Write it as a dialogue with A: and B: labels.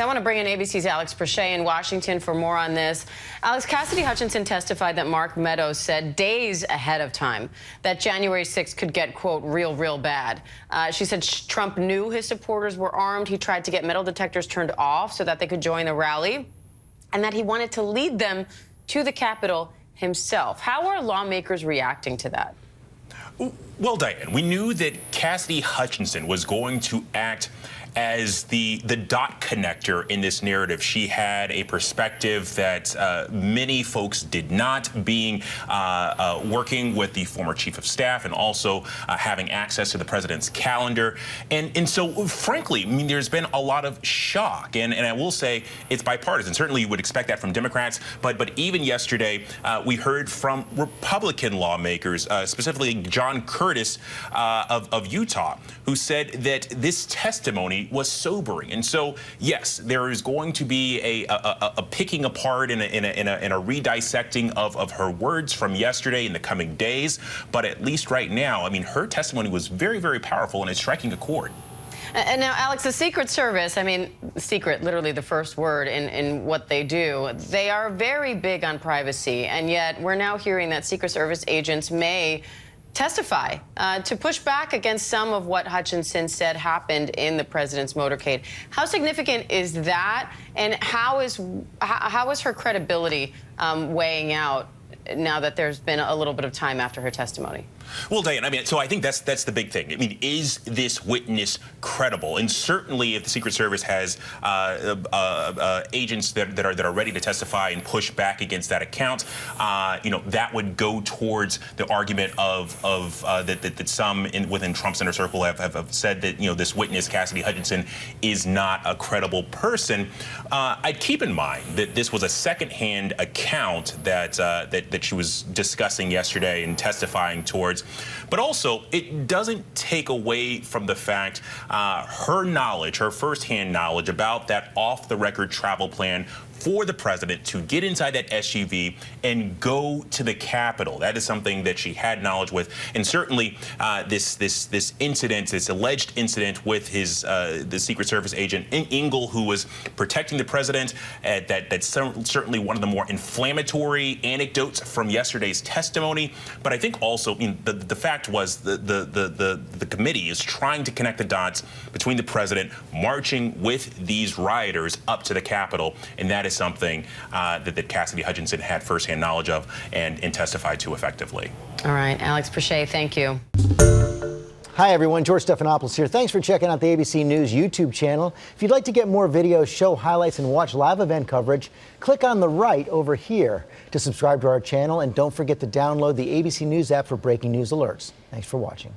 A: I want to bring in ABC's Alex Prochet in Washington for more on this. Alex, Cassidy Hutchinson testified that Mark Meadows said days ahead of time that January 6th could get, quote, real bad. She said Trump knew his supporters were armed. He tried to get metal detectors turned off so that they could join the rally, and that he wanted to lead them to the Capitol himself. How are lawmakers reacting to that?
B: Well, Diane, we knew that Cassidy Hutchinson was going to act as the dot connector in this narrative. She had a perspective that many folks did not, being working with the former chief of staff and also having access to the president's calendar. And so, frankly, I mean, there's been a lot of shock. And I will say it's bipartisan. Certainly you would expect that from Democrats. But even yesterday, we heard from Republican lawmakers, specifically John Curtis of Utah, who said that this testimony was sobering. And so, yes, there is going to be a picking apart and a redissecting of her words from yesterday in the coming days. But at least right now, I mean, her testimony was very powerful and it's striking a chord.
A: And now, Alex, the Secret Service, I mean, secret, literally the first word in what they do, they are very big on privacy. And yet we're now hearing that Secret Service agents may testify to push back against some of what Hutchinson said happened in the president's motorcade. How significant is that, and how is her credibility weighing out now that there's been a little bit of time after her testimony?
B: Well, Diane, I mean, so I think that's the big thing. I mean, is this witness credible? And certainly, if the Secret Service has agents that are ready to testify and push back against that account, you know, that would go towards the argument that some within Trump's inner circle have said that, you know, this witness, Cassidy Hutchinson, is not a credible person. I'd keep in mind that this was a secondhand account that she was discussing yesterday and testifying towards. But also, it doesn't take away from the fact her knowledge, her firsthand knowledge about that off-the-record travel plan for the president to get inside that SUV and go to the Capitol. That is something that she had knowledge with, and certainly this incident, this alleged incident with the Secret Service agent Engel, who was protecting the president. That's certainly one of the more inflammatory anecdotes from yesterday's testimony. But I think also, I mean, the fact was the committee is trying to connect the dots between the president marching with these rioters up to the Capitol, and that is something that Cassidy Hutchinson had firsthand knowledge of and testified to effectively.
A: All right, Alex Prochet, thank you.
C: Hi, everyone. George Stephanopoulos here. Thanks for checking out the ABC News YouTube channel. If you'd like to get more videos, show highlights, and watch live event coverage, click on the right over here to subscribe to our channel. And don't forget to download the ABC News app for breaking news alerts. Thanks for watching.